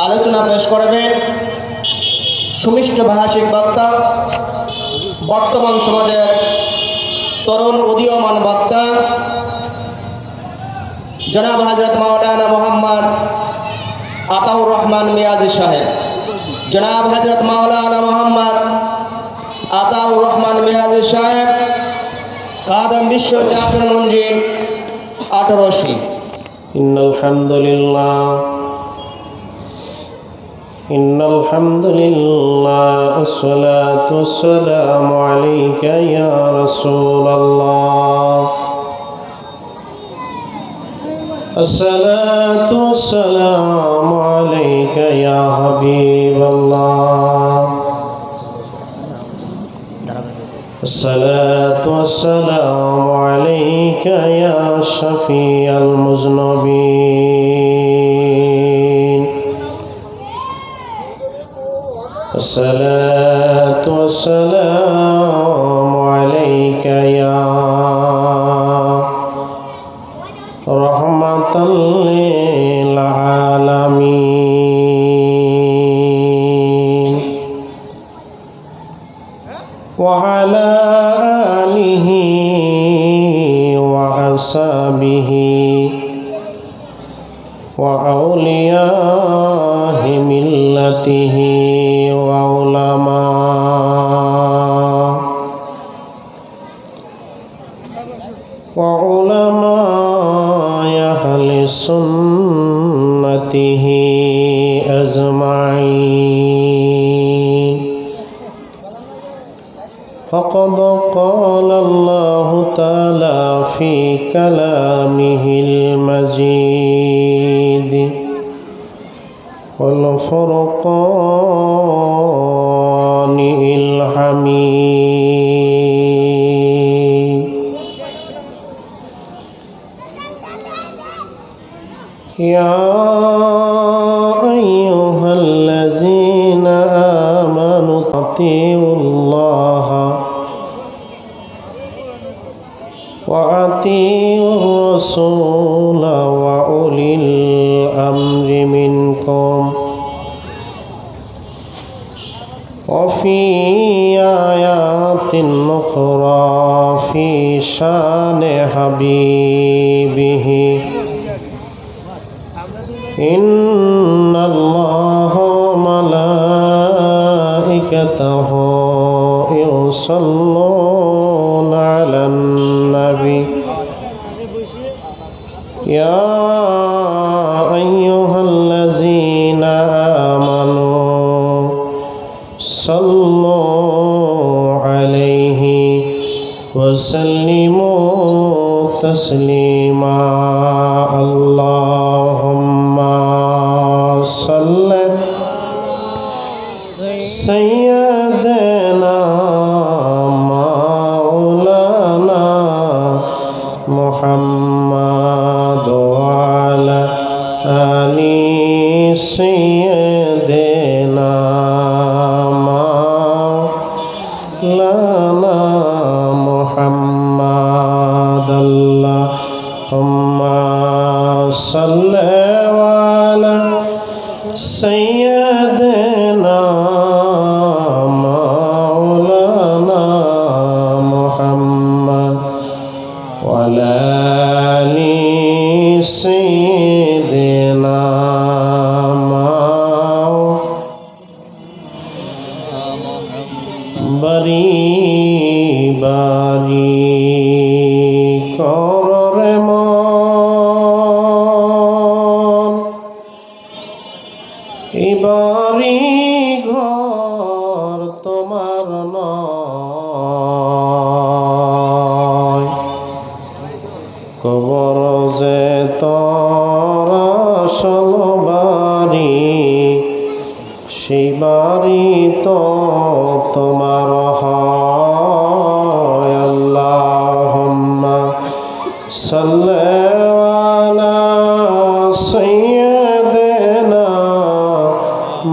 আলোচনা পেশ করবেন সুমিষ্ট ভাষিক বক্তা, বর্তমান সমাজের তরুণ উদীয়মান বক্তা জনাব হযরত মাওলানা মোহাম্মদ আতাউর রহমান মিয়াজি সাহেব। জনাব হযরত মাওলানা মোহাম্মদ আতাউর রহমান মিয়াজি সাহেব, কাদম বিশ্ব জাতীয় মঞ্জিল 1880। ইন্নাল হামদুলিল্লাহ আসসালাতু ওয়াসসালামু আলাইকা ইয়া রাসূলুল্লাহ আসসালাতু ওয়াসসালামু আলাইকা ইয়া হাবিবাল্লাহ আসসালাতু ওয়াসসালামু আলাইকা ইয়া শাফিয়াল মুযনিবিন الصلاة والسلام عليك يا رحمة للعالمين وعلى آله وأصحابه وأولياء ملته وعلماء أهل سنته أجمعين. فقد قال الله تعالى في كلامه المجيد والفرقان الحميد. يا أيها الذين آمنوا أطيعوا الله وأطيعوا الرسول وأولي الأمر منكم. وفي آيات أخرى في شان حبيبه إن الله وملائكته يصلون على النبي يا أيها الذين آمنوا صلوا عليه وسلموا تسليما. اللهم صل سيدنا مولانا محمد وعلى آل سيدنا مولانا محمد. اللهم صل على سيدنا مولانا محمد وعلى آل سيدنا বারি বারি কররে মন এবারি ঘর তোমার নয়, কবর যে তোর আসল বাড়ি, সেই বাড়ি তো তোমার হয়। আল্লাহুম্মা সাল্লি আলা সাইয়্যিদিনা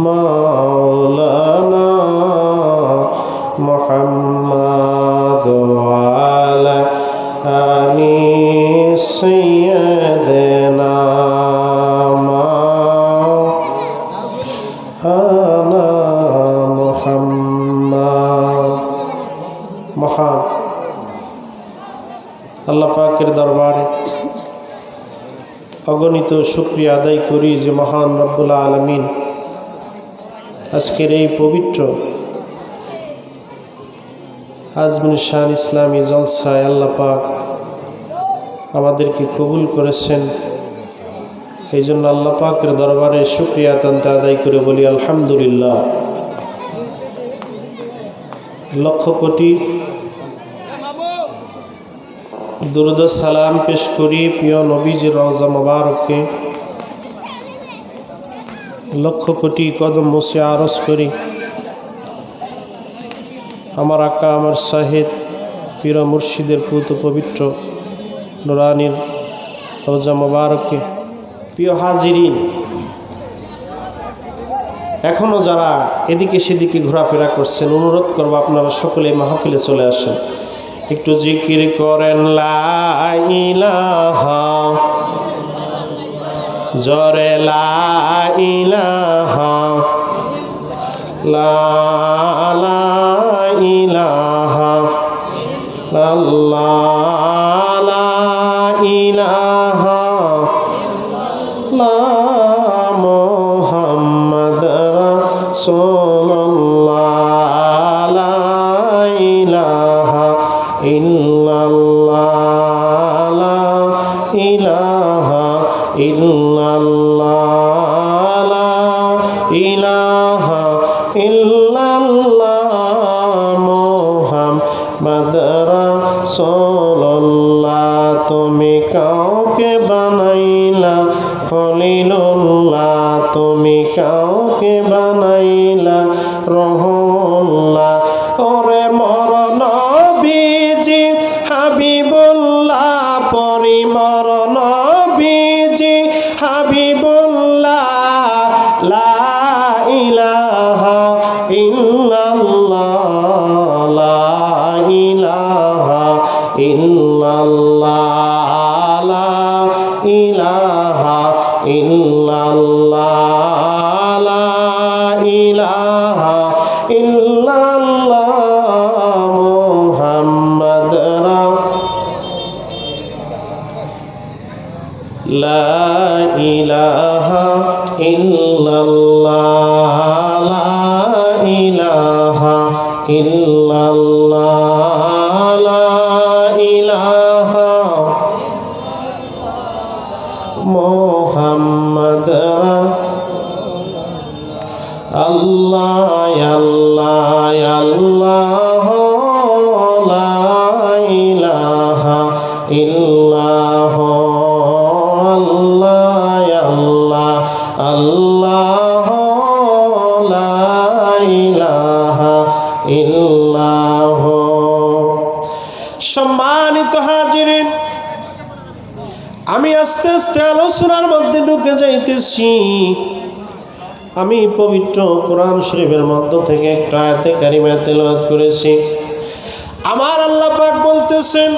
মাওলানা মুহাম্মদ ওয়া আলা আলি সাইয়্যিদিনা পাকের দরবারে অগণিত শুকরিয়া আদায় করি যে মহান রব্বুল আলামিন আজকের এই পবিত্র আজমির শান ইসলামী জলসায় আল্লাহ পাক আমাদেরকে কবুল করেছেন। এই জন্য আল্লাহ পাকের দরবারে শুকরিয়া তান্তে আদায় করে বলি আলহামদুলিল্লাহ। লক্ষ কোটি দুরুদ সালাম পেশ করি প্রিয় নবীজির রওজা মোবারককে, লক্ষ কোটি কদম মুছে আরজ করি আমার আকা আমার শাহেদ পীর মুর্শিদের পুত পবিত্র নুরানির রওজা মোবারককে। প্রিয় হাজিরিন, এখনও যারা এদিকে সেদিকে ঘোরাফেরা করছেন, অনুরোধ করবো আপনারা সকলে মাহফিলে চলে আসেন, একটু জিকির করেন লা ইলাহা, জোরে লা ইলাহা, লা ইলাহা, লা ইলাহা, লা মুহাম্মাদ রাসূলুল্লাহ, লা ইলাহা ইল্লাল্লাহ, লা ইলাহা ইল্লাল্লাহ, লা ইলাহা ইল্লাল্লাহ, মুহাম্মাদ রাসূলুল্লাহ। তুমি কাউকে বানাইলা খলিলুল্লাহ, তুমি কাউকে বানাইলা রহুল্লাহ। ওরে মর নবীজি হাবিবুল্লাহ, পরিমর নবীজি হাবিবুল্লাহ, লা ইলাহা ইল্লাল্লাহ, লা ইলাহা ইল্লাল্লাহ, লা ইলাহা ইল্লাল্লাহ, লা ইলাহা ইল্লাল্লাহ, মুহাম্মাদ লা ইলাহা ইল্লাল্লাহ, লা ইলাহা ইল্লাল্লাহ, লা ইলাহা মুহাম্মাদ আল্লাহ আল্লাহ আল্লাহ, লা ইলাহা ইল্লাল্লাহ, আল্লাহ আল্লাহ আল্লাহ, লা ইলাহা ইল্লাল্লাহ। সম্মানিত হাজিরিন, আমি আস্তে আস্তে আলোচনার মধ্যে ঢুকে যাইতেছি। আমি পবিত্র কোরআন শরীফের মধ্য থেকে একটা আয়াতে কারিমা তেলাওয়াত করেছি। আমার আল্লাহ পাক বলতেছেন,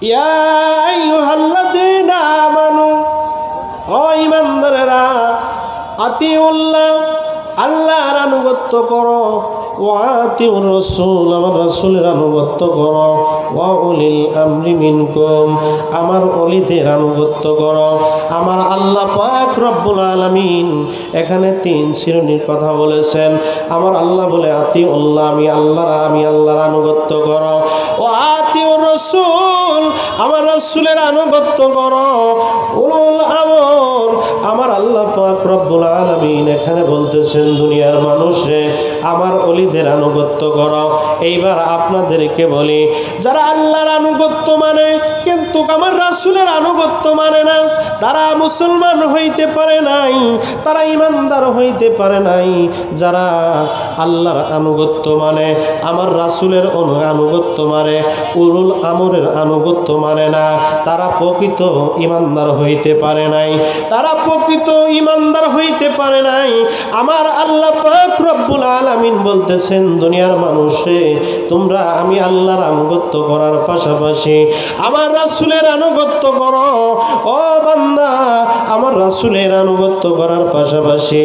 ইয়া আইয়ুহাল্লাযীনা আমানু, ও ঈমানদারেরা, আতিউল্লাহ, আল্লাহর আনুগত্য করো, ওয়া আতিউর রাসূল, আমার রাসূলের আনুগত্য করো, ওয়া উলিল আমরি মিনকুম, আমার ওলিদের আনুগত্য করো। আমার আল্লাহ পাক রব্বুল আলামিন এখানে তিন শ্রেণীর কথা বলেছেন। আমার আল্লাহ বলে আতিউল্লাহ, আমি আল্লাহর আনুগত্য করো, ওয়া আতিউর রাসূল, আমার রাসূলের আনুগত্য করো, উলুল আমর, আমার আল্লাহ পাক রব্বুল আলামিন এখানে বলতেছেন দুনিয়ার মানুষে আমার ওলিদের আনুগত্য করো। এইবার আপনাদেরকে বলি, যারা আল্লাহর আনুগত্য মানে কিন্তু আমার রাসূলের আনুগত্য মানে না, তারা মুসলমান হইতে পারে নাই, তারা ঈমানদার হইতে পারে নাই। যারা আল্লাহর আনুগত্য মানে, আমার রাসূলের আনুগত্য মানে, উলুল আমরের আনুগত্য মানে না, তারা প্রকৃত ঈমানদার হইতে পারে নাই, তারা প্রকৃত ঈমানদার হইতে পারে নাই। আমার আল্লাহ পাক রব্বুল আলামিন বলতেছেন দুনিয়ার মানুষে তোমরা আমি আল্লাহর আনুগত্য করার পাশাপাশি আমার রাসূল রাসূলের আনুগত্য করো। ও বান্দা, আমার রাসূলের আনুগত্য করার পাশাপাশি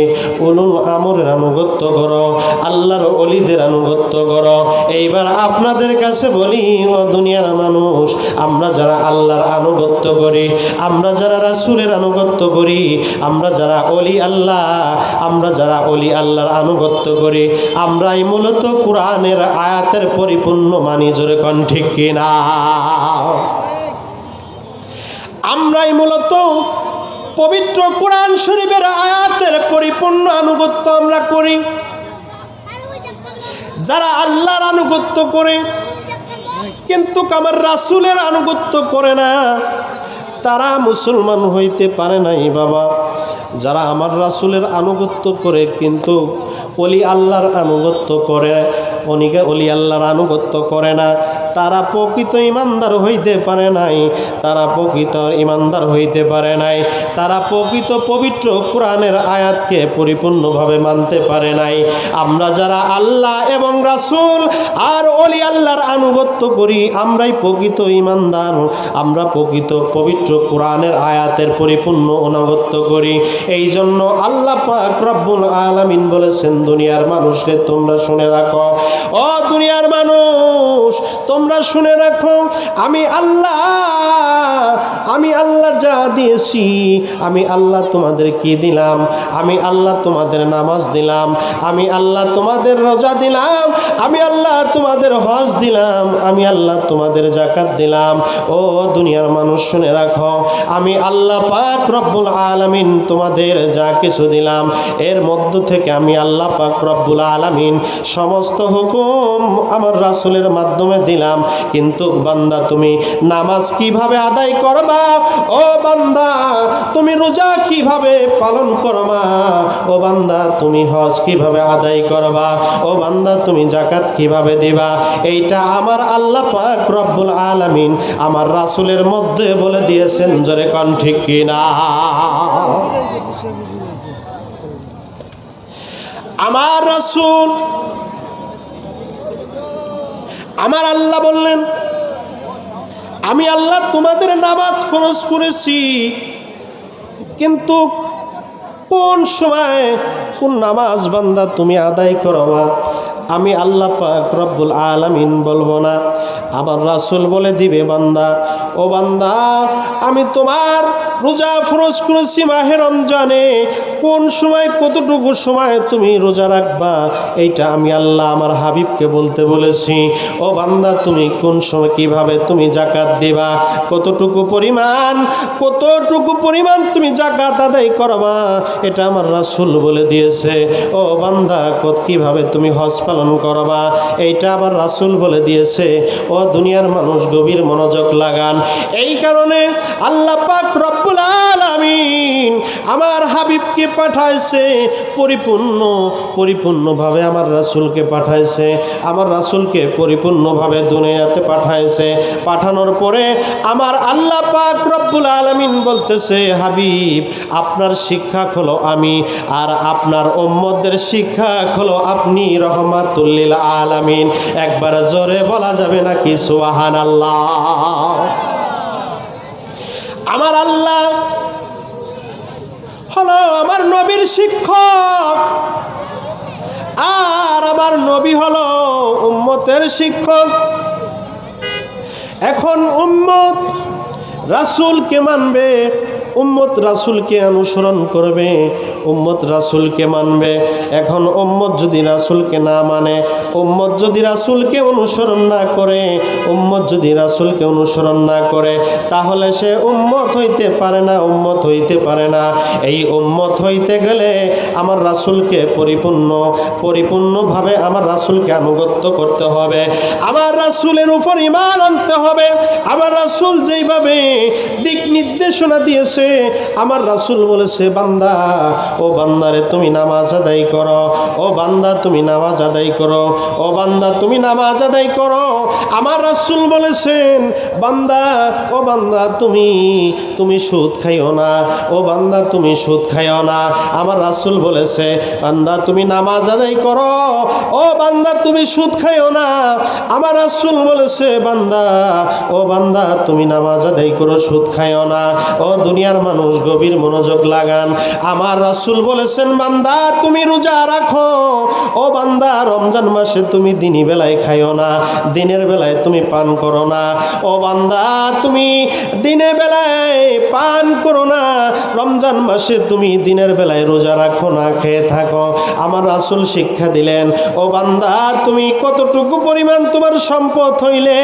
উলুল আমরের আনুগত্য করো, আল্লাহর ওলিদের আনুগত্য করো। এইবার আপনাদের কাছে বলি, ও দুনিয়ার মানুষ, আমরা যারা আল্লাহর আনুগত্য করি, আমরা যারা রাসূলের আনুগত্য করি, আমরা যারা ওলি আল্লাহ, আমরা যারা ওলি আল্লাহর আনুগত্য করি, আমরাই মূলত কোরআনের আয়াতের পরিপূর্ণ মানি। জোরে কোন ঠিক কিনা? আমরাই মূলত পবিত্র কোরআন শরীফের আয়াতের পরিপূর্ণ আনুগত্য আমরা করি। যারা আল্লাহর আনুগত্য করে কিন্তু আমার রাসূলের আনুগত্য করে না, তারা মুসলমান হইতে পারে নাই বাবা। যারা আমার রাসূলের আনুগত্য করে কিন্তু ওলি আল্লাহর আনুগত্য করে, ওলি আল্লাহর আনুগত্য করে না, তারা প্রকৃত ইমানদার হইতে পারে নাই। তারা প্রকৃত ইমানদার হইতে পারে নাই। তারা প্রকৃত পবিত্র কোরআনের আয়াতকে পরিপূর্ণভাবে মানতে পারে নাই। আমরা যারা আল্লাহ এবং রাসূল আর ওলি আল্লাহর আনুগত্য করি, আমরাই প্রকৃত ইমানদার। আমরা প্রকৃত পবিত্র কোরআনের আয়াতের পরিপূর্ণ আনুগত্য করি। এই জন্য আল্লাহ পাক রব্বুল আলামিন বলেছেন, দুনিয়ার মানুষকে তোমরা শুনে রাখো। ও দুনিয়ার মানুষ, তোমরা শুনে রাখো, আমি আল্লাহ যা দিয়েছি, আমি আল্লাহ তোমাদের কি দিলাম? আমি আল্লাহ তোমাদের নামাজ দিলাম, আমি আল্লাহ তোমাদের রোজা দিলাম, আমি আল্লাহ তোমাদের হজ দিলাম, আমি আল্লাহ তোমাদের যাকাত দিলাম। ও দুনিয়ার মানুষ শুনে রাখো, আমি আল্লাহ পাক রব্বুল আলামিন তোমাদের যা কিছু দিলাম, এর মধ্য থেকে আমি আল্লাহ পাক রব্বুল আলামিন সমস্ত হুকুম আমার রাসূলের মাধ্যমে দিলাম। কিন্তু বান্দা, তুমি নামাজ কিভাবে আদায় করবা? ও বান্দা, তুমি রোজা কিভাবে পালন করবা? ও বান্দা, তুমি হজ কিভাবে আদায় করবা? ও বান্দা, তুমি যাকাত কিভাবে দিবা? এইটা আমার আল্লাহ পাক রব্বুল আলামিন আমার রাসূলের মধ্যে বলে দিয়েছেন। জোরে কোন ঠিক কিনা? আমার রাসূল, আমার আল্লাহ বললেন, আমি আল্লাহ তোমাদের নামাজ ফরজ করেছি, কিন্তু কোন সময় কোন নামাজ বান্দা তুমি আদায় করবা আমি আল্লাহ পাক রব্বুল আলামিন বলবো না, আমার রাসূল বলে দিবে। বান্দা, ও বান্দা, আমি তোমার রোজা ফরজ করেছি মাহে রমজানে, কোন সময় কতটুকু সময় তুমি রোজা রাখবা এইটা আমি আল্লাহ আমার হাবিবকে বলতে বলেছি। ও বান্দা, তুমি কোন সময় কিভাবে তুমি যাকাত দিবা, কতটুকু পরিমাণ তুমি যাকাত আদায় করবা, এটা আমার রাসূল বলে দিয়েছে। ও বান্দা, কিভাবে তুমি হজ পালন করবা, এইটা আমার রাসূল বলে দিয়েছে। ও দুনিয়ার মানুষ, গভীর মনোযোগ লাগান। এই কারণে আল্লাহ পাক রব্বুল আলামিন আমার হাবিবকে পাঠাইছে, পরিপূর্ণভাবে আমার রাসূলকে পাঠাইছে, আমার রাসূলকে পরিপূর্ণভাবে দুনিয়াতে পাঠাইছে। পাঠানোর পরে আমার আল্লাহ পাক রব্বুল আলামিন বলতেছে, হাবিব, আপনার শিক্ষা হলো আমি, আর আপনার উম্মতদের শিক্ষা হলো আপনি রহমাতুল লিল আলামিন। একবার জোরে বলা যাবে নাকি সুবহানাল্লাহ? আমার আল্লাহ হলো আমার নবীর শিক্ষক, আর আমার নবী হলো উম্মতের শিক্ষক। এখন উম্মত রাসূলকে মানবে, উম্মত রাসূলকে অনুসরণ করবে, উম্মত রাসূলকে মানবে। এখন উম্মত যদি রাসূলকে না মানে, উম্মত যদি রাসূলকে অনুসরণ না করে, উম্মত যদি রাসূলকে অনুসরণ না করে, তাহলে সে উম্মত হইতে পারে না, উম্মত হইতে পারে না। এই উম্মত হইতে গেলে আমার রাসূলকে পরিপূর্ণভাবে আমার রাসূলকে আনুগত্য করতে হবে, আমার রাসূলের উপর ঈমান আনতে হবে। আমার রাসূল যেইভাবে দিক নির্দেশনা দিয়েছে। আমার রাসূল বলেছে, বান্দা, ও বান্দারে তুমি নামাজ আদায় করো, ও বান্দা তুমি নামাজ আদায় করো, ও বান্দা তুমি নামাজ আদায় করো। আমার রাসূল বলেছেন, বান্দা, ও বান্দা তুমি সুদ খাইও না, ও বান্দা তুমি সুদ খাইও না। আমার রাসূল বলেছে, বান্দা তুমি নামাজ আদায় করো, ও বান্দা তুমি সুদ খাইও না। আমার রাসূল বলেছে, বান্দা, ও বান্দা তুমি নামাজ আদায় করো, সুদ খাইও না। ও দুনিয়ার মানুষ গভীর মনোযোগ লাগান। আমার রাসূল বলেছেন, বান্দা তুমি রোজা রাখো, ও বান্দা রমজান মাসে তুমি দিনী বেলায় খাইও না, দিনের বেলায় তুমি পান করো না। ও বান্দা তুমি দিনের বেলায় পান করো না, রমজান মাসে তুমি দিনের বেলায় রোজা রাখো না, খেয়ে থাকো। আমার রাসূল শিক্ষা দিলেন, ও বান্দা তুমি কতটুকু পরিমাণ তোমার সম্পদ হইলে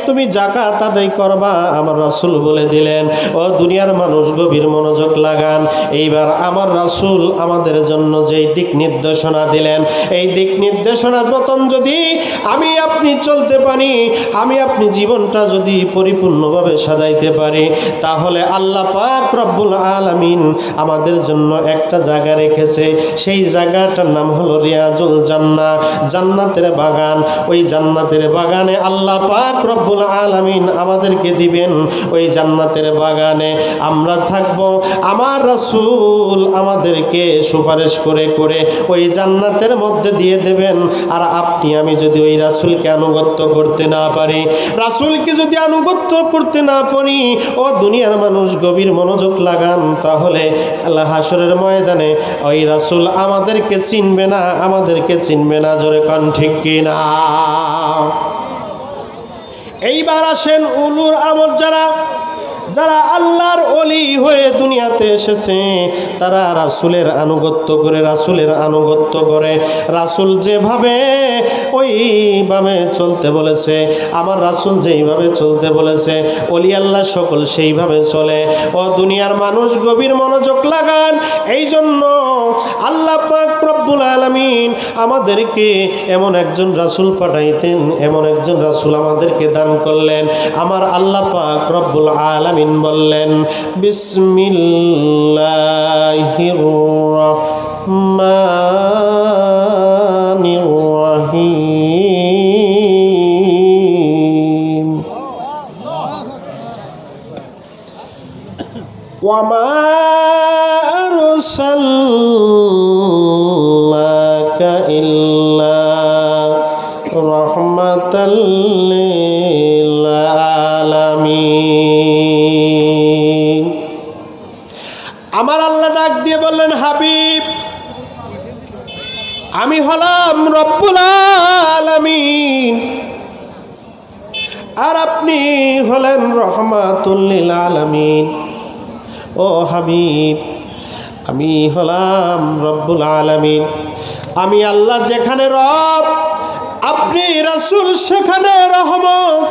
তুমি যাকাত আদায় করবা। আমার রাসূল বলে দিলেন। ও দুনিয়ার মানুষ গভীর মনোযোগ লাগান। এইবার আমার রাসূল আমাদের জন্য যেই দিক নির্দেশনা দিলেন, এই দিক নির্দেশনা মতন যদি আমি আপনি চলতে পারি, আমি আপনি জীবনটা যদি পরিপূর্ণভাবে সাজাইতে পারি, তাহলে আল্লাহ পাক রব্বুল আলামিন আমাদের জন্য একটা জায়গা রেখেছে। সেই জায়গাটার নাম হলো রিয়াজুল জান্নাহ, জান্নাতের বাগান। ওই জান্নাতের বাগানে আল্লাহ পাক রব্বুল আলামিন আমাদেরকে দিবেন। ওই জান্নাতের বাগানে আমরা থাকব। আমার রাসূল আমাদেরকে সুপারিশ করে করে ওই জান্নাতের মধ্যে দিয়ে দেবেন। আর আপনি আমি যদি ওই রাসূলকে আনুগত্য করতে না পারি, রাসূলকে যদি আনুগত্য করতে না পারি, ও দুনিয়ার মানুষ গভীর মনোযোগ লাগান, তাহলে আল্লাহ হাসরের ময়দানে ওই রাসূল আমাদেরকে চিনবে না, আমাদেরকে চিনবে না। জোরে কান ঠিক কিনা? এইবার আসেন উলুর আমর যারা আল্লাহর ওলি হয়ে দুনিয়াতে এসেছে, তারা রাসূলের আনুগত্য করে, রাসূলের আনুগত্য করে। রাসূল যেভাবে ওইভাবে চলতে বলেছে, আমার রাসূল যেইভাবে চলতে বলেছে, ওলি আল্লাহ সকল সেইভাবে চলে। ও দুনিয়ার মানুষ গভীর মনোযোগ লাগান। এই জন্য আল্লাহ পাক রব্বুল আলামিন আমাদেরকে এমন একজন রাসূল পাঠাইতেন, এমন একজন রাসূল আমাদেরকে দান করলেন। আমার আল্লাহ পাক রব্বুল আলামিন বললেন, বিসমিল্লাহির রহমানির রহিম। ওয়ামা আরসালনাকা ইল্লা রাহমাতাল লিল আলামিন। আমার আল্লাহ ডাক দিয়ে বললেন, হাবিব আমি হলাম রব্বুল আলামিন, আর আপনি হলেন রহমাতুল লিল আলামিন। ও হাবিব, আমি হলাম রব্বুল আলামিন। আমি আল্লাহ যেখানে রব, আপনি রাসূল সেখানে রহমত।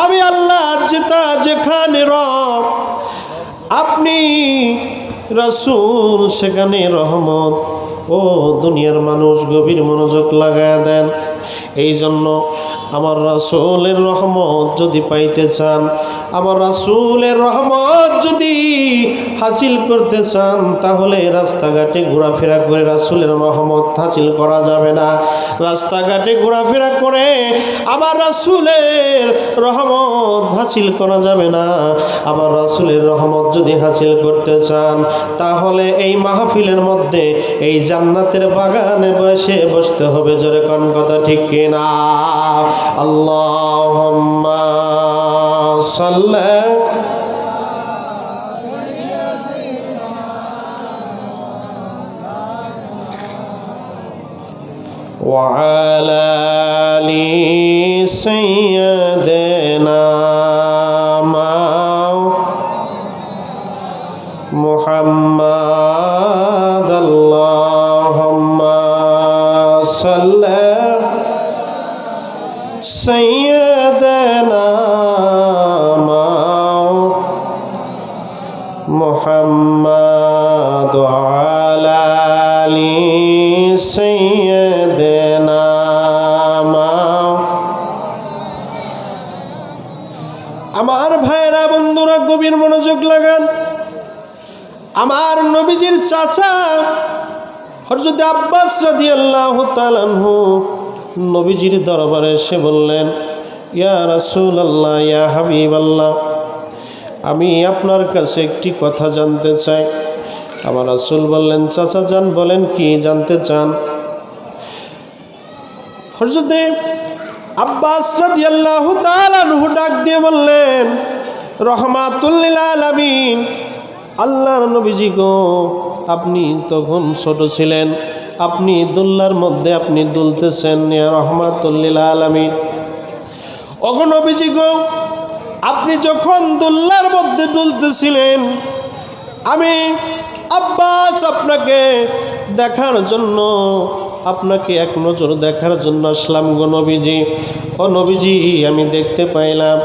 আমি আল্লাহ যেখানে রব, আপনি রাসূল সেখানে রহমত। ও দুনিয়ার মানুষ গভীর মনোযোগ লাগায় দেন। এই জন্য আমার রাসূলের রহমত যদি পাইতে চান, আমার রাসূলের রহমত যদি হাসিল করতে চান, তাহলে রাস্তাঘাটে ঘোরাফেরা করে রাসূলের রহমত হাসিল করা যাবে না। রাস্তাঘাটে ঘোরাফেরা করে আমার রাসূলের রহমত হাসিল করা যাবে না। আমার রাসূলের রহমত যদি হাসিল করতে চান, তাহলে এই মাহফিলের মধ্যে, এই জান্নাতের বাগানে বসতে হবে। জোরে কোন কথা ঠিক কিনা? আল্লাহুম্মা সাল্লি ওয়া আলা আলি সাইয়্যিদিনা মুহাম্মাদ। আল্লাহুম্মা সাল্লি সাইয়্যিদিনা মুহাম্মাদ ওয়া আলা আলি সাইয়্যিদিনা। আমার ভাইরা চাচা হযরত আব্বাস রাদিয়াল্লাহু তাআলা আনহু নবীজির দরবারে এসে বললেন, ইয়া রাসূলুল্লাহ, ইয়া হাবিবাল্লাহ, আমি আপনার কাছে একটি কথা জানতে চাই। আমার রাসূল বললেন, চাচা যান, বলেন কি জানতে চান? হযরত আব্বাস রাদিয়াল্লাহু তাআলা আনহু ডাক দিয়ে বললেন, রহমাতুল লিল আলামিন, আল্লাহর নবীজি গো, আপনি তখন ছোট ছিলেন, আপনি দুল্লার মধ্যে আপনি দুলতেছেন, ইয়া রহমাতুল লিল আলামিন। ওগো নবীজি গো, আপনি যখন দুল্লার মধ্যে দুলতেছিলেন, আমি আব্বাস আপনাকে দেখার জন্য, আপনাকে এক নজর দেখার জন্য আসলাম গো নবীজি। ও নবীজি, আমি দেখতে পাইলাম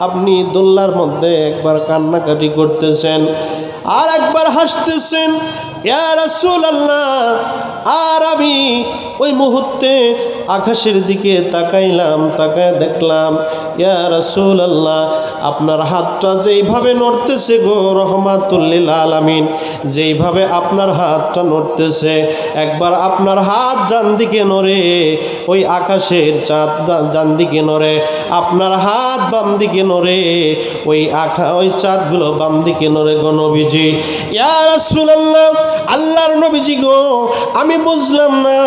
আপনি দোল্লার মধ্যে একবার কান্নাকাটি করতেছেন আর একবার হাসতেছেন, ইয়া রাসূলুল্লাহ। আর আমি ওই মুহূর্তে আকাশের দিকে তাকাইলাম, তাকায় দেখলাম, ইয়া রাসূলুল্লাহ, আপনার হাতটা যেইভাবে নড়তেছে গো রহমাতুল লিল আলামিন, যেইভাবে আপনার হাতটা নড়তেছে, একবার আপনার হাত ডান দিকে নড়ে ওই আকাশের চাঁদ ডান দিকে নড়ে, আপনার হাত বাম দিকে নড়ে ওই চাঁদগুলো বাম দিকে নড়ে গো নবীজি। ইয়া রাসূলুল্লাহ, আল্লাহর নবীজি গো, আমি বুঝলাম না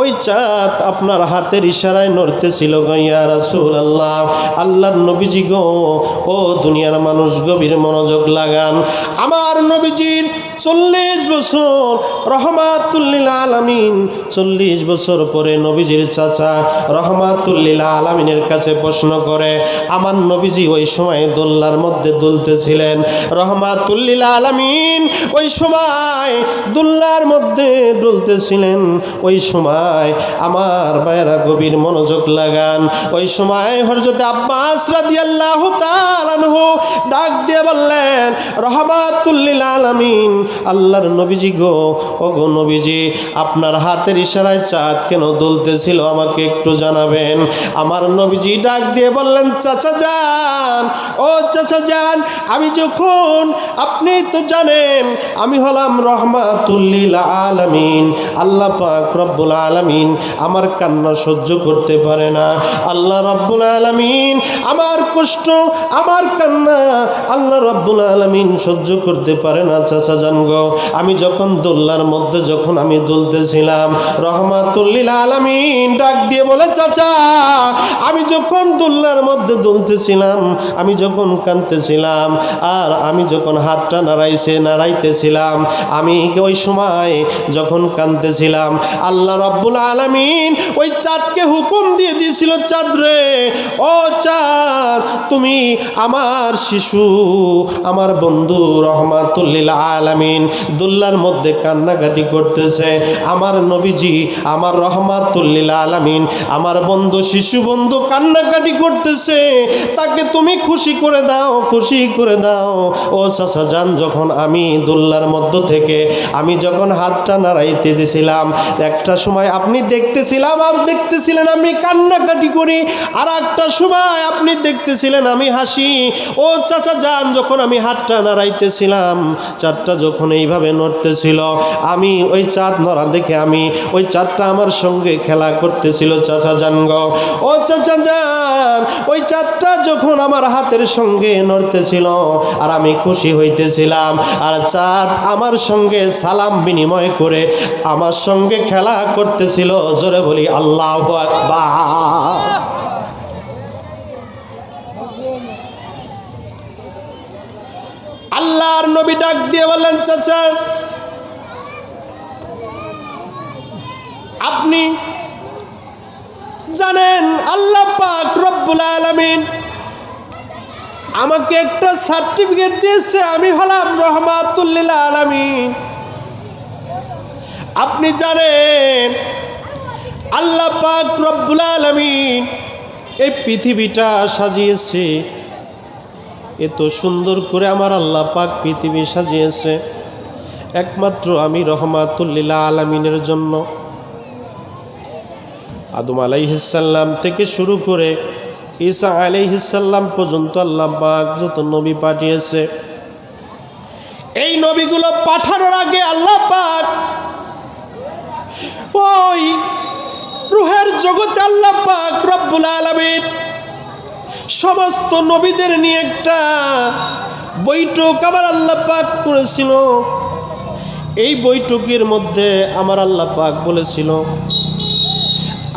ওই চাঁদ আপনার হাতের ইশারায় নড়তেছিল গো ইয়া রাসূলুল্লাহ। আল্লাহর নবীজি গো, ও দুনিয়ার মানুষ গভীর মনোযোগ লাগান, আমার নবীজির 40 বছর রহমাতুল লিল আলামিন, 40 বছর পরে নবীজির চাচা রহমাতুল লিল আলামিনের কাছে প্রশ্ন করে, আমার নবীজি ওই সময় দোল্লার মধ্যে দুলতেছিলেন, রহমাতুল লিল আলামিন ওই সময় দোল্লার মধ্যে দুলতেছিলেন, ওই সময় আমার ভাইয়েরা গভীর মনোযোগ লাগান, ওই সময় হযরত আব্বাস রাদিয়াল্লাহু তাআলা আনহু ডাক দিয়ে বললেন, রহমাতুল লিল আলামিন, আল্লাহর নবীজি গো, ও গো নবীজি, আপনার হাতের ইশারায় চাঁদ কেন দুলতেছিল আমাকে একটু জানাবেন? আমার নবীজি ডাক দিয়ে বললেন, চাচা যান, ও চাচা যান, আমি যখন, আপনি তো জানেন আমি হলাম রহমাতুল লিল আলামিন, আল্লাহ পাক রব্বুল আলামিন আমার কান্না সহ্য করতে পারে না, আল্লাহ রব্বুল আলামিন আমার কষ্ট, আমার কান্না আল্লাহ রব্বুল আলামিন সহ্য করতে পারে না। চাচা জান গো, আমি যখন দোল্লার মধ্যে যখন আমি দুলতেছিলাম, রহমাতুল লিল আলামিন ডাক দিয়ে বলে, চাচা আমি যখন দোল্লার মধ্যে দুলতেছিলাম, আমি যখন কাঁদতেছিলাম, আর আমি যখন হাতটা নাড়াইতেছিলাম, আমি ওই সময় যখন কাঁদতেছিলাম, আল্লাহ রব্বুল আলামিন ওই চাঁদকে হুকুম দিয়ে দিয়েছিল, চাঁদ রে, ও চাঁদ, তুমি আমার শিশু, আমার বন্ধু রহমাতুল লিল আলামিন দুল্লার মধ্যে কান্নাকাটি করতেছে, আমার নবীজি, আমার রহমাতুল লিল আলামিন আমার বন্ধু, শিশু বন্ধু কান্নাকাটি করতেছে, তাকে তুমি খুশি করে দাও, খুশি করে দাও। ও চাচা যান, যখন আমি দুল্লার মধ্য থেকে আমি যখন হাতটা নাড়াইতে দিয়েছিলাম, একটা সময় আপনি দেখতেছিলেন আমি কান্নাকাটি করি, আর একটা সময় আপনি দেখতেছিলেন আমি হাসি। ও চাচা যান, যখন আমি হাতটা নাড়াইতেছিলাম, চাঁদটা যখন এইভাবে নড়তেছিল, আমি ওই চাঁদ নড়া দেখে আমি ওই চাঁদটা আমার সঙ্গে খেলা করতেছিল। চাচা যান গো, ও চাচা যান, ওই চাঁদটা যখন আমার হাতের সঙ্গে নড়তেছিল আর আমি খুশি হইতেছিলাম, আর চাঁদ আমার সঙ্গে সালাম বিনিময় করে আমার সঙ্গে খেলা করতেছিল। জোরে বলি আল্লাহু আকবার। আল্লাহর নবী ডাক দিয়ে বললেন, চাচা আপনি জানেন আল্লাহ পাক রব্বুল আলামিন আমাকে একটা সার্টিফিকেট দিয়েছে, আমি হলাম রহমাতুল লিল আলামিন। আপনি জানেন আল্লাহ পাক রব্বুল আলামিন এই পৃথিবীটা সাজিয়েছে, এত সুন্দর করে আমার আল্লাহ পাক পৃথিবী সাজিয়েছে একমাত্র আমি রহমাতুল লিল আলামিনের জন্য। আদম আলাইহিস সালাম থেকে শুরু করে ঈসা আলাইহিস সালাম পর্যন্ত আল্লাহ পাক যত নবী পাঠিয়েছে, এই নবীগুলো পাঠানোর আগে আল্লাহ পাক ওই রূহের জগতে আল্লাহ পাক রব্বুল আলামিন সমস্ত নবীদের নিয়ে একটা বৈঠক আমার আল্লাহ পাক করেছিল। এই বৈঠকের মধ্যে আমার আল্লাহ পাক বলেছিল,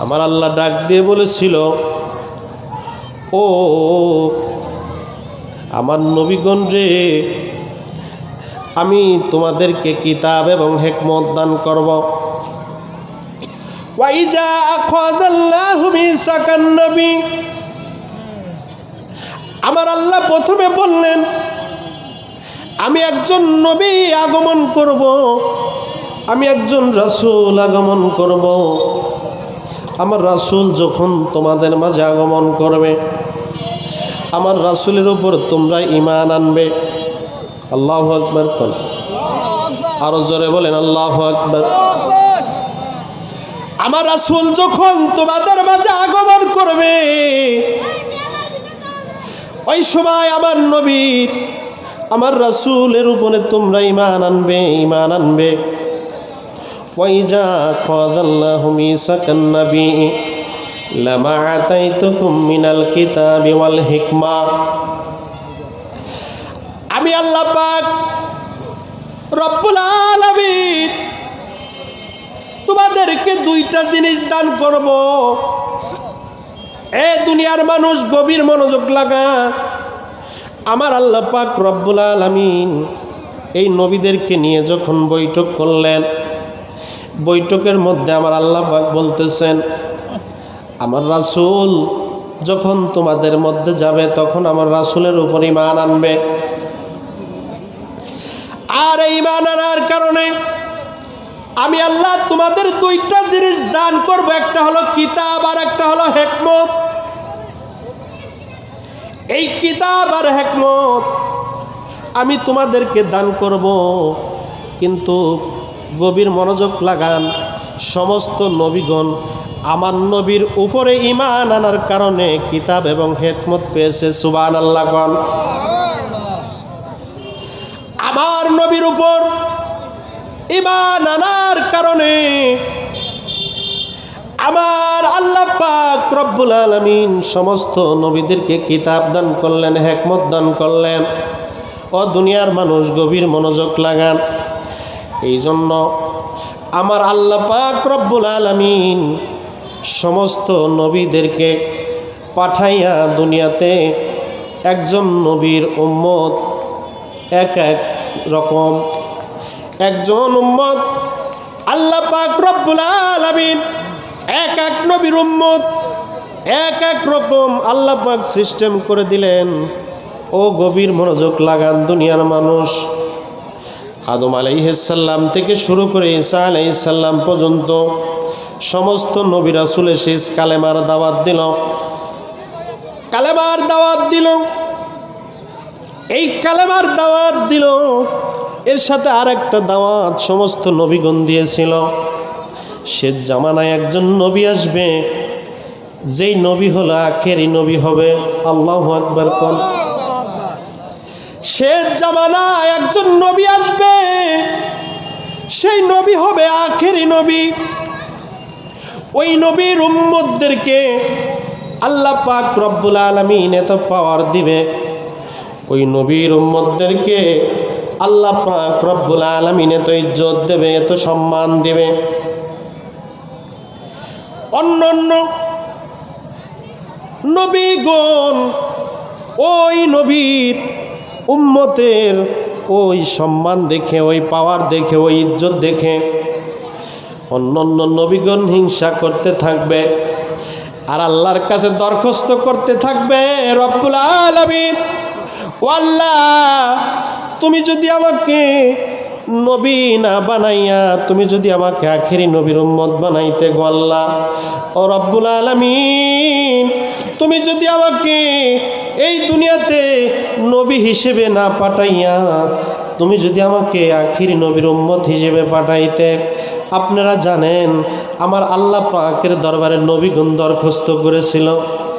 আমার আল্লাহ ডাক দিয়ে বলেছিল, ও আমার নবীগণ রে, আমি তোমাদেরকে কিতাব এবং হিকমত দান করব। ওয়াইজা আখাযাল্লাহু মিসাকান নবী, আমার আল্লাহ প্রথমে বললেন আমি একজন নবী আগমন করব, আমি একজন রাসূল আগমন করব। আমার রাসূল যখন তোমাদের মাঝে আগমন করবে, আমার রাসূলের উপর তোমরা ঈমান আনবে। আল্লাহু আকবার। আরো জোরে বলেন আল্লাহু আকবার। আমার রাসূল যখন তোমাদের মাঝে আগমন করবে, ওই সময় আমার নবীর, আমার রাসূলের উপরে তোমরা ঈমান আনবে, ঈমান আনবে। ওয়াইজা আখাযাল্লাহু মিসাকান নবী লামা আতাইতুকুম মিনাল কিতাবি ওয়াল হিকমা, আমি আল্লাহ পাক রব্বুল আলামিন তোমাদেরকে দুইটা জিনিস দান করব। এ দুনিয়ার মানুষ গভীর মনোযোগ লাগা, আমার আল্লাহ পাক রব্বুল আলামিন এই নবীদেরকে নিয়ে যখন বৈঠক করলেন, বৈঠকের মধ্যে আমার আল্লাহ পাক বলতেছেন, আমার রাসূল যখন তোমাদের মধ্যে যাবে তখন আমার রাসূলের উপর ঈমান আনবে। আর এই ঈমান আনার কারণে আমি আল্লাহ তোমাদের দুইটা জিনিস দান করব, একটা হলো কিতাব আর একটা হলো হিকমত। এই কিতাব আর হিকমত আমি তোমাদেরকে দান করব, কিন্তু গভীর মনোযোগ লাগান, সমস্ত নবীগণ আমার নবীর উপরে ঈমান আনার কারণে কিতাব এবং হিকমত পেয়েছে। সুবহানাল্লাহ কোন। আমার নবীর উপর ঈমান আনার কারণে আমার আল্লাহ পাক রব্বুল আলামিন সমস্ত নবীদেরকে কিতাব দান করলেন, হিকমত দান করলেন। ও দুনিয়ার মানুষ গভীর মনোযোগ লাগান, এই জন্য আমার আল্লাহ পাক রব্বুল আলামিন সমস্ত নবীদেরকে পাঠাইয়া দুনিয়াতে একজন নবীর উম্মত এক এক রকম, একজন উম্মত আল্লাহ পাক রব্বুল আলামিন এক এক নবীর উম্মত এক এক রকম আল্লাহ পাক সিস্টেম করে দিলেন। ও গভীর মনোযোগ লাগান দুনিয়ার মানুষ, আদম আলাইহিস সালাম থেকে শুরু করে ঈসা আলাইহিস সালাম পর্যন্ত সমস্ত নবী রাসূল এসে কালেমার দাওয়াত দিল, কালেমার দাওয়াত দিল। এই কালেমার দাওয়াত দিল, এর সাথে আর একটা দাওয়াত সমস্ত নবীগণ দিয়েছিল। শেষ জামানায় একজন নবী আসবে, যেই নবী হলো আখেরি নবী হবে। আল্লাহু আকবার কোন। শেষ জামানায় একজন নবী আসবে, সেই নবী হবে আখেরি নবী। ওই নবীর উম্মতদেরকে আল্লাহ পাক রব্বুল আলামিন এত পাওয়ার দিবে, ওই নবীর উম্মতদেরকে আল্লাহ পাক রব্বুল আলামিন এত ইজ্জত দেবে, এত সম্মান দেবে। অন্যান্য নবীগণ ওই নবীর উম্মতের ওই সম্মান দেখে, ওই পাওয়ার দেখে, ওই ইজ্জত দেখে অন্যান্য নবীগণ হিংসা করতে থাকবে আর আল্লাহর কাছে দরখাস্ত করতে থাকবে, রব্বুল আলামিন ও আল্লাহ, তুমি যদি আমাকে নবী না বানাইয়া তুমি যদি আমাকে আখেরি নবীর উম্মত বানাইতে গো আল্লাহ, ও রব্বুল আলামিন, তুমি যদি আমাকে এই দুনিয়াতে নবী হিসেবে না পাঠাইয়া তুমি যদি আমাকে আখেরি নবীর উম্মত হিসেবে পাঠাইতে, আপনারা জানেন আমার আল্লাহ পাকের দরবারে নবীগণ দরখাস্ত করেছিল।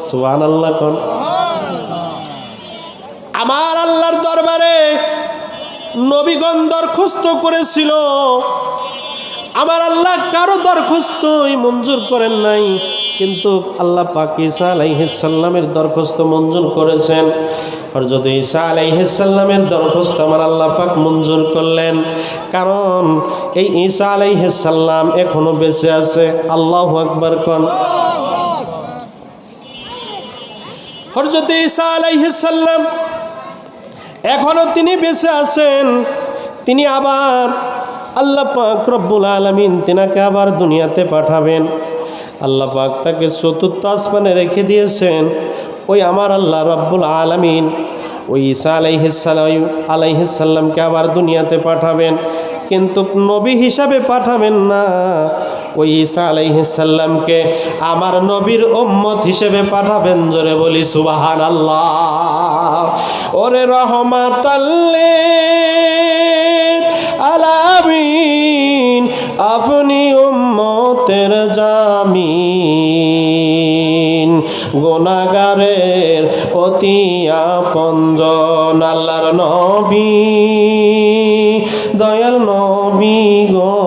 সুবহানাল্লাহ কোন। আমার আল্লাহর দরবারে নবীগণ দরখাস্ত করেছিল, আমার আল্লাহ কারো দরখাস্তই মঞ্জুর করেন নাই, কিন্তু আল্লাহ পাক ঈসা আলাইহিস সালামের দরখাস্ত মঞ্জুর করেছেন। হযরত ঈসা আলাইহিস সালামের দরখাস্ত আমার আল্লাহ পাক মঞ্জুর করলেন, কারণ এই ঈসা আলাইহিস সালাম এখনো বেঁচে আছে। আল্লাহু আকবার কোন। হযরত ঈসা আলাইহিস সালাম এখনো তিনি বেঁচে আছেন। তিনি আবার আল্লাহ পাক রব্বুল আলামিন তিনাকে আবার দুনিয়াতে পাঠাবেন। আল্লাহ পাক তাকে চতুর্থ আসমানে রেখে দিয়েছেন। ওই আমার আল্লাহ রব্বুল আলামিন ওই ঈসা আলাইহিস সালামকে আবার দুনিয়াতে পাঠাবেন, কিন্তু নবী হিসাবে পাঠাবেন না। ওই ঈসা আলাইহিস সালামকে আমার নবীর উম্মত হিসেবে পাঠাবেন। জোরে বলি সুবহানাল্লাহ। ওরে রহমাতাল লিল আলামিন, আপনি উম্মতের জামিন, গুনাহগারের অতি আপনজন আল্লাহর নবী, দয়াল নবী গো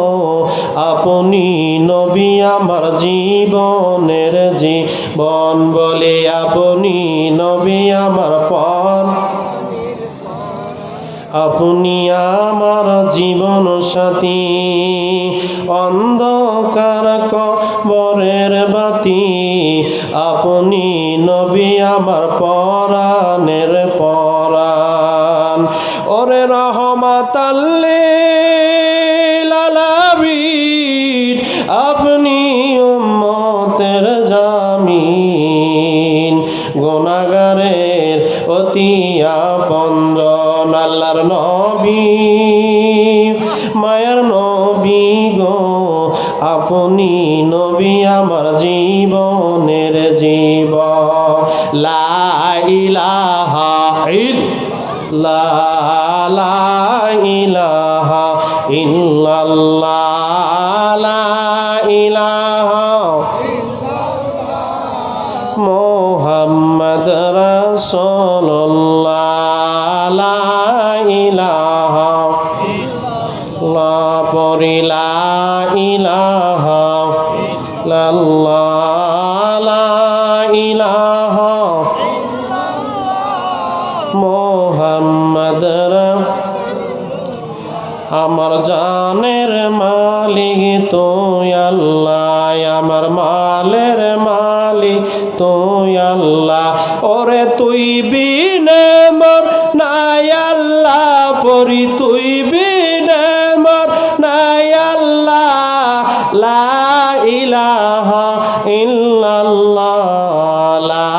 আপনি নবী আমার জীবনের জীবন বলে, আপনি নবী আমার পর, আপনি আমার জীবন সাথী, অন্ধকার কবরের বাতি, আপনি নবী আমার পরাণের পরাণ। ওরে রহমাতাল লিল আলামিন, আপনি উম্মতের জামিন, গুনাহগারের অতি আপনজন আল্লাহর নবী, মায়ার নবী গো আপনি নবী আমার জীবনের জীবন। লা ইলাহা ইল্লাল্লাহ, লা ইলাহা ইল্লাল্লাহ, লা ইলাহা মুহাম্মদ রাসূলুল্লাহ, লা ইলাহা ইল্লাল্লাহ, পড়ি লা ইলাহা ইল্লাল্লাহ, লা ইলাহা মুহাম্মদ আমার জানের মালিক তুই আল্লাহ, আমার মালের মালিক তুই আল্লাহ, ওরে তুই বিনে মোর নাই আল্লাহ, পরি তুই বিনে মোর নাই আল্লাহ, লা ইলাহা ইল্লাল্লাহ, লা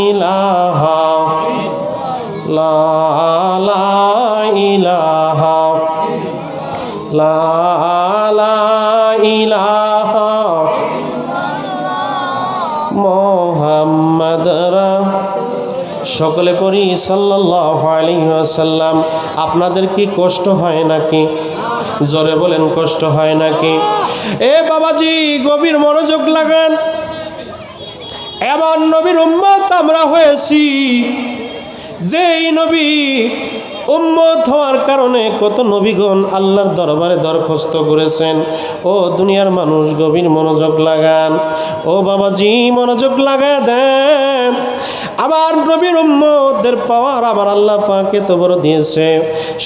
ইলাহা লা ইলাহা লা ইলাহা মুহাম্মদ। সকলে পড়ি সাল্লাল্লাহু আলাইহি ওয়াসাল্লাম। আপনাদের কি কষ্ট হয় নাকি? জোরে বলেন, কষ্ট হয় নাকি? এ বাবাজি, গভীর মনোযোগ লাগান। এমন নবীর উম্মত আমরা হয়েছি, যেই নবী উম্মত হওয়ার কারণে কত নবীগণ আল্লাহর দরবারে দরখাস্ত করেছেন। ও দুনিয়ার মানুষ, গভীর মনোযোগ লাগান। ও বাবাজি, মনোযোগ লাগায় দেন। আমার নবীর উম্মতদের পাওয়ার আমার আল্লাহ পাক এত বড় দিয়েছে।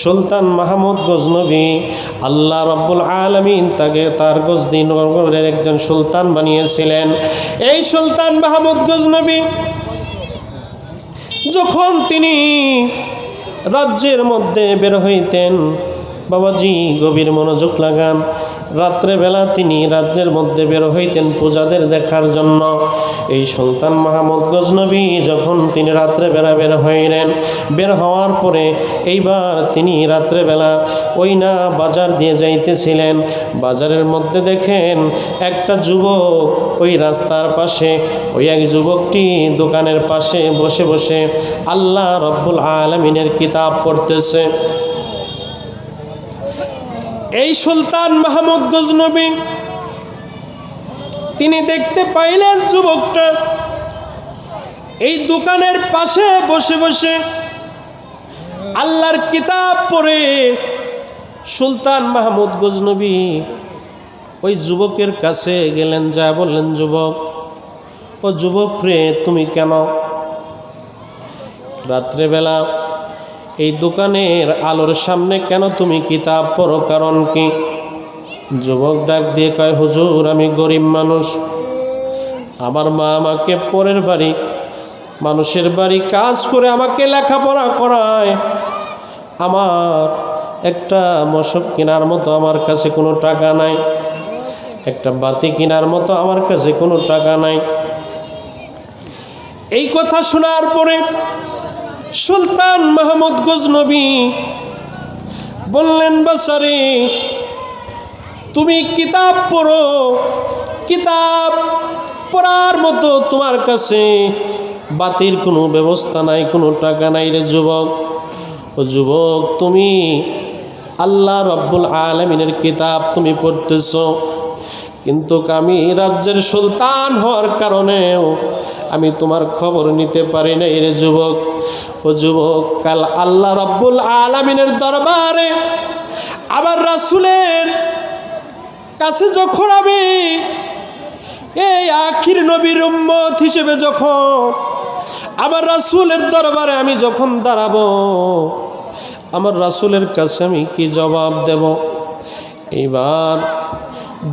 সুলতান মাহমুদ গজনবী, আল্লাহ রব্বুল আলামিন তাকে তার গজনবীর একজন সুলতান বানিয়েছিলেন। এই সুলতান মাহমুদ গজনবী যখন তিনি রাজ্যের মধ্যে বের হইতেন, বাবাজি গভীর মনোযোগ লাগান, রাত্রেবেলা তিনি রাজ্যের মধ্যে বের হইতেন পূজাদের দেখার জন্য। এই সুলতান মাহমুদ গজনবী যখন তিনি রাত্রেবেলা বের হইলেন, বের হওয়ার পরে এইবার তিনি রাত্রেবেলা ওই না বাজার দিয়ে যাইতেছিলেন। বাজারের মধ্যে দেখেন একটা যুবক ওই রাস্তার পাশে, ওই এক যুবকটি দোকানের পাশে বসে বসে আল্লাহ রব্বুল আলামিনের কিতাব পড়তেছে। এই সুলতান মাহমুদ গজনবী তিনি দেখতে পাইলেন যুবকটা এই দোকানের পাশে বসে বসে আল্লাহর কিতাব পড়ে সুলতান মাহমুদ গজনবী ওই যুবকের কাছে গেলেন, যা বললেন, যুবক, ও যুবক রে, তুমি কেন রাত্রেবেলা এই দোকানের আলোর সামনে কেন তুমি কিতাব পড়ো, কারণ কি? যুবক ডাক দিয়ে কয়, হুজুর, আমি গরিব মানুষ, আমার মা আমাকে পরের বাড়ি মানুষের বাড়ি কাজ করে আমাকে লেখাপড়া করায়, আমার একটা মশক কেনার মতো আমার কাছে কোনো টাকা নাই, একটা বাতি কেনার মতো আমার কাছে কোনো টাকা নাই। এই কথা শোনার পরে সুলতান মাহমুদ গজনবী বললেন, বাছারে, তুমি কিতাব পড়ো, কিতাব পড়ার মতো তোমার কাছে বাতির কোনো ব্যবস্থা নাই, কোনো টাকা নাই রে যুবক। ও যুবক, তুমি আল্লাহ রব্বুল আলামিনের কিতাব তুমি পড়তেছ, কিন্তু আমি রাজ্যের সুলতান হওয়ার কারণেও আমি তোমার খবর নিতে পারি না রে যুবক। ও যুবক, কাল আল্লাহ রব্বুল আলামিনের দরবারে আবার রাসূলের কাছে যখন আমি এই আখির নবীর উম্মত হিসেবে যখন আমার রাসূলের দরবারে আমি যখন দাঁড়াবো, আমার রাসূলের কাছে আমি কি জবাব দেব? এইবার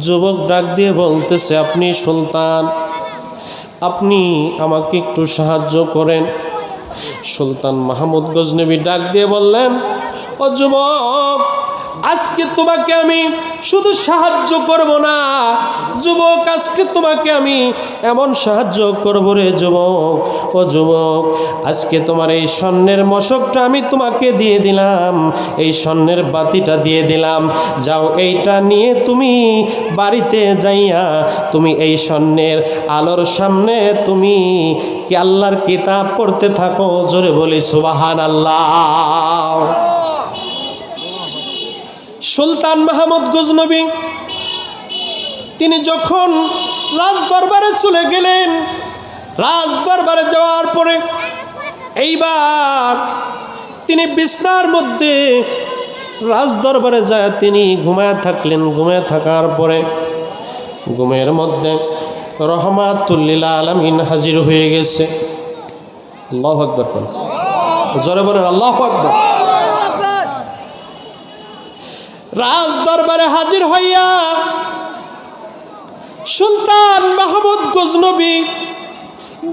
যুবক ডাক দিয়ে বলতেছে, আপনি সুলতান, আপনি আমাকে একটু সাহায্য করেন। সুলতান মাহমুদ গজনবী ডাক দিয়ে বললেন, ও যুবক, আজকে তোমাকে আমি শুধু সাহায্য করব না যুবক, আজকে তোমাকে আমি এমন সাহায্য করব রে যুবক। ও যুবক, আজকে তোমার এই স্বর্ণের মশকটা আমি তোমাকে দিয়ে দিলাম, এই স্বর্ণের বাতিটা দিয়ে দিলাম, যাও এইটা নিয়ে তুমি বাড়িতে যাইয়া তুমি এই স্বর্ণের আলোর সামনে তুমি কি আল্লাহর কিতাব পড়তে থাকো। জোরে বলি সুবহানাল্লাহ। সুলতান মাহমুদ গজনবী তিনি যখন রাজ দরবারে চলে গেলেন, রাজ দরবারে যাওয়ার পরে এইবার তিনি বিছনার মধ্যে রাজ দরবারে যায় তিনি ঘুমায় থাকলেন। ঘুমায় থাকার পরে ঘুমের মধ্যে রহমাতুল লিল আলামিন হাজির হয়ে গেছে। আল্লাহু আকবার, জোরে বলেন আল্লাহু আকবার। রাজ দরবারে হাজির হইয়া সুলতান মাহমুদ গজনবী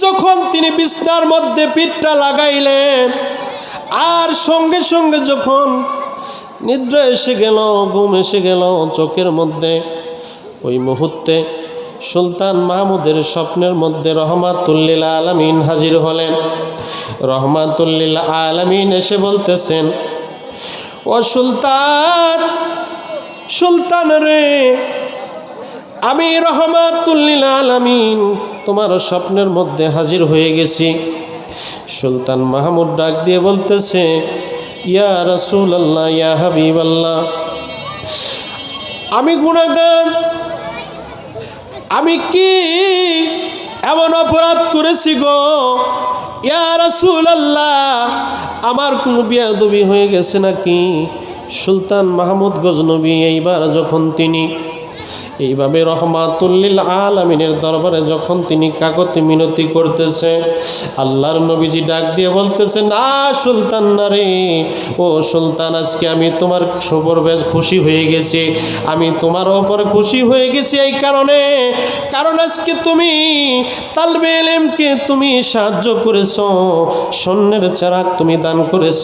যখন তিনি বিছনার মধ্যে পিঠটা লাগাইলেন, আর সঙ্গে সঙ্গে যখন নিদ্রা এসে গেল, ঘুম এসে গেল চোখের মধ্যে, ওই মুহূর্তে সুলতান মাহমুদের স্বপ্নের মধ্যে রহমাতুল লিল আলামিন হাজির হলেন। রহমাতুল লিল আলামিন এসে বলতেছেন, ও সুলতান, সুলতান রে, আমি রহমাতুল লিল আলামিন তোমার স্বপ্নের মধ্যে হাজির হয়ে গেছি। সুলতান মাহমুদ ডাক দিয়ে বলতেছে, ইয়া রাসূলুল্লাহ, ইয়া হাবিবাল্লাহ, আমি গুনাহগার, আমি কি এমন অপরাধ করেছি গো ইয়া রাসূলুল্লাহ, আমার কোনো বেয়াদবি হয়ে গেছে নাকি? সুলতান মাহমুদ গজনবী এইবার যখন তিনি এইভাবে রহমাতুল লিল আলামিনের দরবারে যখন তিনি কাকতি মিনতি করতেছে, আল্লাহর নবীজি ডাক দিয়ে বলতেছে, না সুলতান না রে, ও সুলতান, আজকে আমি তোমার উপর বেশ খুশি হয়ে গেছি, আমি তোমার ওপর খুশি হয়ে গেছি এই কারণে, কারণ আজকে তুমি তালবে ইলমকে তুমি সাহায্য করেছ, স্বর্ণের চারাক তুমি দান করেছ,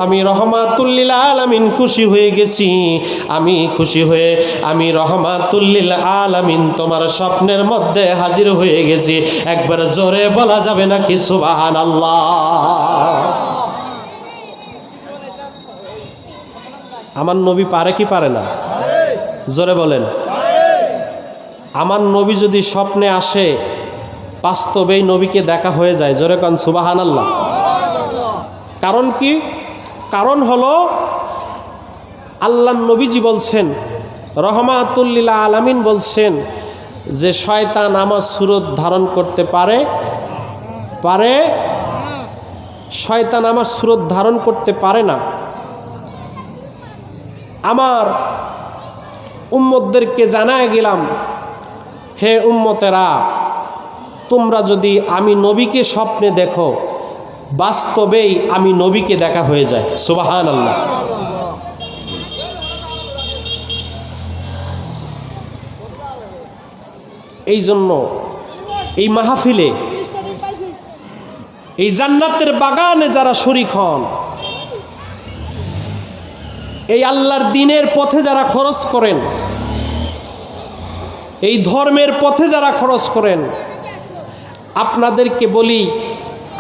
আমি রহমাতুল লিল আলামিন খুশি হয়ে গেছি, আমি খুশি হয়ে আমি রহমাতুল লিল আলামিন তোমার স্বপ্নের মধ্যে হাজির হয়ে গেছি। একবার জোরে বলা যাবে নাকি সুবহানাল্লাহ? আমার নবী পারে কি পারে না? জোরে বলেন। আমার নবী যদি স্বপ্নে আসে, বাস্তবেই নবীকে দেখা হয়ে যায়। জোরে কান সুবহানাল্লাহ। কারণ কি? কারণ হলো আল্লাহর নবীজি বলছেন, রহমাতুল লিল আলামিন বলছেন যে শয়তান আমার সুরত ধারণ করতে পারে শয়তান আমার সুরত ধারণ করতে পারে না। আমার উম্মতদেরকে জানায় গেলাম, হে উম্মতেরা, তোমরা যদি আমি নবীকে স্বপ্নে দেখো, বাস্তবেই আমি নবীকে দেখা হয়ে যায়। সুবহানাল্লাহ। এই জন্য এই মাহফিলে, এই জান্নাতের বাগানে যারা শরীক হন, এই আল্লাহর দ্বীনের পথে যারা খরচ করেন, এই ধর্মের পথে যারা খরচ করেন, আপনাদেরকে বলি,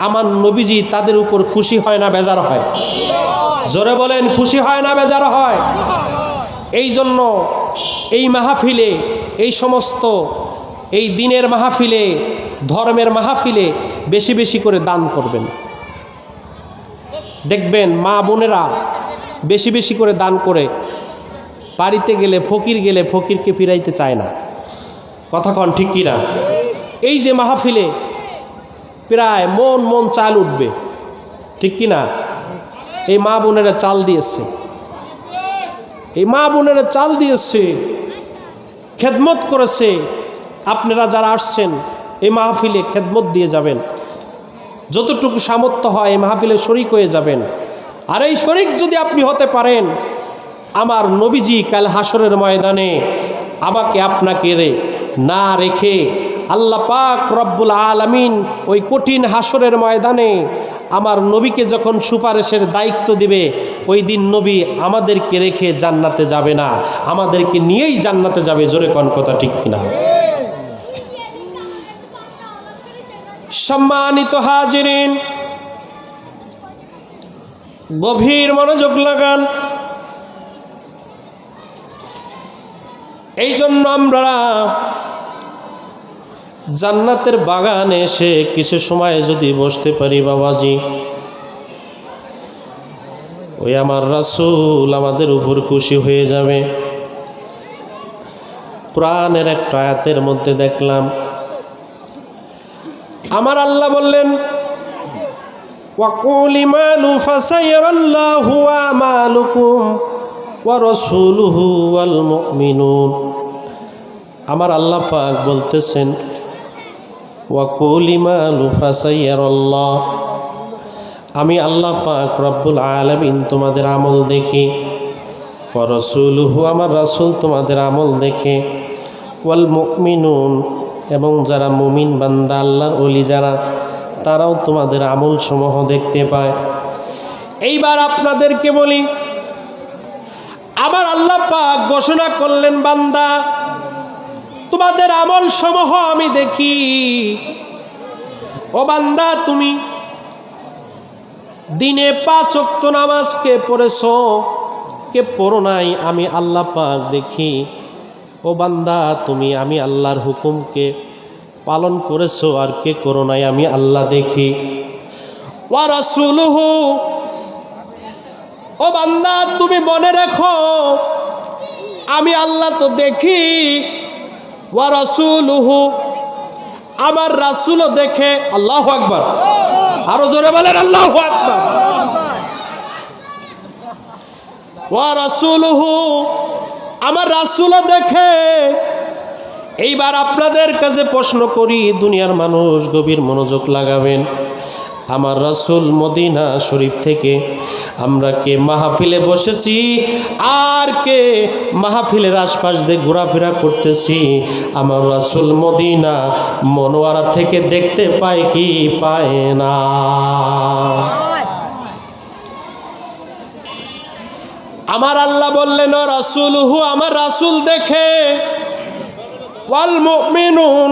আমার নবীজি তাদের উপর খুশি হয় না বেজার হয়? জোরে বলেন, খুশি হয় না বেজার হয়? এই জন্য এই মাহফিলে, এই সমস্ত এই দ্বীনের মাহফিলে, ধর্মের মাহফিলে বেশি বেশি করে দান করবেন। দেখবেন মা বোনেরা বেশি বেশি করে দান করে, বাড়িতে গেলে ফকিরকে ফিরাইতে চায় না। কথা কন ঠিক কিনা? এই যে মাহফিলে প্রায় মন চাল উঠবে, ঠিক কিনা? এই মা বোনেরা চাল দিয়েছে, এই মা বোনেরা চাল দিয়েছে, খেদমত করেছে। আপনারা যারা আসছেন এই মাহফিলে খেদমত দিয়ে যাবেন, যতটুকু সামর্থ্য হয় এই মাহফিলে শরিক হয়ে যাবেন। আর এই শরিক যদি আপনি হতে পারেন, আমার নবীজি কাল হাসরের ময়দানে আমাকে আপনাকে না রেখে আল্লাহ পাক রব্বুল আলামিন ওই কঠিন হাসরের ময়দানে আমার নবীকে যখন সুপারিশের দায়িত্ব দিবে, ওই দিন নবী আমাদেরকে রেখে জান্নাতে যাবে না, আমাদেরকে নিয়েই জান্নাতে যাবে। জোরে কোন কথা ঠিক কিনা? সম্মানিত হাজিরিন, গভীর মনোযোগ লাগান। এই জন্য আমরা জান্নাতের বাগানে এসে কিছু সময় যদি বসতে পারি, বাবাজি, ওই আমার রাসূল আমাদের উপর খুশি হয়ে যাবে। কোরআনের একটা আয়াতের মধ্যে দেখলাম, আমার আল্লাহ বললেন, ওয়াকুল ইমানু ফাসায়ারাল্লাহু আমালুকুম ওয়া রাসূলুহু ওয়াল মুমিনুন। আমার আল্লাহ পাক বলতেছেন, ওয়াকুল ইমানু ফাসায়ারাল্লাহ, আমি আল্লাহ পাক রব্বুল আলামিন তোমাদের আমল দেখি, ওয়া রাসূলুহু, আমার রাসূল তোমাদের আমল দেখে, ওয়াল মুমিনুন, এবং যারা মুমিন বান্দা আল্লাহর ওলি যারা, তারাও তোমাদের আমল সমূহ দেখতে পায়। এইবার আপনাদেরকে বলি, আবার আল্লাহ পাক ঘোষণা করলেন, বান্দা তোমাদের আমল সমূহ আমি দেখি। ও বান্দা, তুমি দিনে 5 ওয়াক্ত নামাজ কে পড়েছো, কে পড়ো নাই, আমি আল্লাহ পাক দেখি। ও বান্দা, তুমি আমি আল্লাহর হুকুমকে পালন করেছো আর কে করো নাই, আমি আল্লাহ দেখি। ওয়া রাসূলুহু, ও বান্দা তুমি মনে রেখো, আমি আল্লাহ তো দেখি। ওয়া রাসূলুহু, আমার রাসূলও দেখে। আল্লাহু আকবার, আরো জোরে বলেন আল্লাহু আকবার। ওয়া রাসূলুহু, আমার রাসূলও দেখে। এইবার আপনাদের কাছে প্রশ্ন করি, দুনিয়ার মানুষ গভীর মনোযোগ লাগাবেন। আমার রাসূল মদিনা শরীফ থেকে আমরা কে মাহফিলে বসেছি আর কে মাহফিলের আশপাশ দিয়ে ঘোরাফেরা করতেছি, আমার রাসূল মদিনা মনোয়ারা থেকে দেখতে পায় কি পায় না? আমার আল্লাহ বললেন, ও রাসূলুহু, আমার রাসূল দেখে। ওয়াল মুমিনুন,